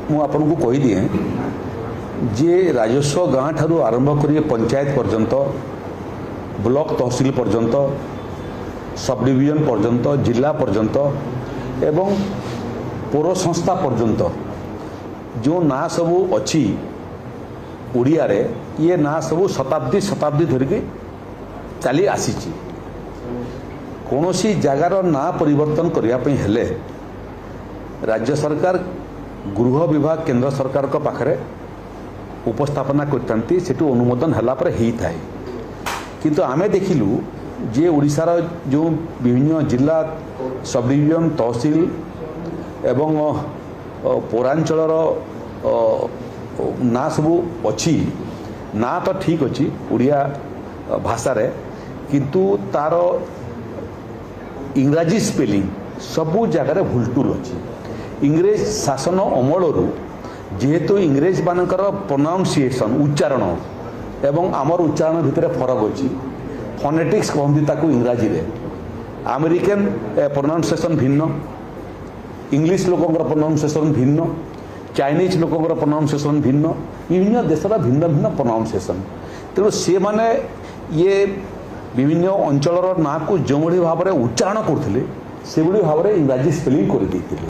ମୁଁ ଆପଣଙ୍କୁ କହିଦିଏ ଯେ ରାଜସ୍ୱ ଗାଁ ଠାରୁ ଆରମ୍ଭ କରି ପଞ୍ଚାୟତ ପର୍ଯ୍ୟନ୍ତ ବ୍ଲକ ତହସିଲ ପର୍ଯ୍ୟନ୍ତ ସବ୍ ଡିଭିଜନ ପର୍ଯ୍ୟନ୍ତ ଜିଲ୍ଲା ପର୍ଯ୍ୟନ୍ତ ଏବଂ ପୌର ସଂସ୍ଥା ପର୍ଯ୍ୟନ୍ତ ଯେଉଁ ନାଁ ସବୁ ଅଛି ଓଡ଼ିଆରେ ଇଏ ନାଁ ସବୁ ଶତାବ୍ଦୀ ଧରିକି ଚାଲି ଆସିଛି। କୌଣସି ଜାଗାର ନାଁ ପରିବର୍ତ୍ତନ କରିବା ପାଇଁ ହେଲେ ରାଜ୍ୟ ସରକାର ଗୃହ ବିଭାଗ କେନ୍ଦ୍ର ସରକାରଙ୍କ ପାଖରେ ଉପସ୍ଥାପନା କରିଥାନ୍ତି, ସେଠୁ ଅନୁମୋଦନ ହେଲା ପରେ ହେଇଥାଏ। କିନ୍ତୁ ଆମେ ଦେଖିଲୁ ଯେ ଓଡ଼ିଶାର ଯେଉଁ ବିଭିନ୍ନ ଜିଲ୍ଲା ସବ୍ ଡିଭିଜନ ତହସିଲ ଏବଂ ପୌରାଞ୍ଚଳର ନାଁ ସବୁ ଅଛି, ନାଁ ତ ଠିକ୍ ଅଛି ଓଡ଼ିଆ ଭାଷାରେ, କିନ୍ତୁ ତାର ଇଂରାଜୀ ସ୍ପେଲିଂ ସବୁ ଜାଗାରେ ଭୁଲଟୁଲ ଅଛି। ଇଂରେଜ ଶାସନ ଅମଳରୁ ଯେହେତୁ ଇଂରେଜମାନଙ୍କର ପ୍ରୋନାଉନ୍ସିଏସନ୍ ଉଚ୍ଚାରଣ ଏବଂ ଆମର ଉଚ୍ଚାରଣ ଭିତରେ ଫରକ ଅଛି, ଫୋନେଟିକ୍ସ କହନ୍ତି ତାକୁ ଇଂରାଜୀରେ, ଆମେରିକାନ ପ୍ରୋନାଉନ୍ସିଏସନ୍ ଭିନ୍ନ, ଇଂଲିଶ ଲୋକଙ୍କର ପ୍ରୋନାଉନ୍ସିଏସନ୍ ଭିନ୍ନ, ଚାଇନିଜ ଲୋକଙ୍କର ପ୍ରୋନାଉନ୍ସିଏସନ୍ ଭିନ୍ନ, ବିଭିନ୍ନ ଦେଶର ଭିନ୍ନ ଭିନ୍ନ ପ୍ରୋନାଉନ୍ସିଏସନ୍। ତେଣୁ ସେମାନେ ଇଏ ବିଭିନ୍ନ ଅଞ୍ଚଳର ନାଁକୁ ଯେଉଁଭଳି ଭାବରେ ଉଚ୍ଚାରଣ କରୁଥିଲେ ସେଭଳି ଭାବରେ ଇଂରାଜୀ ସ୍ପେଲିଂ କରିଦେଇଥିଲେ।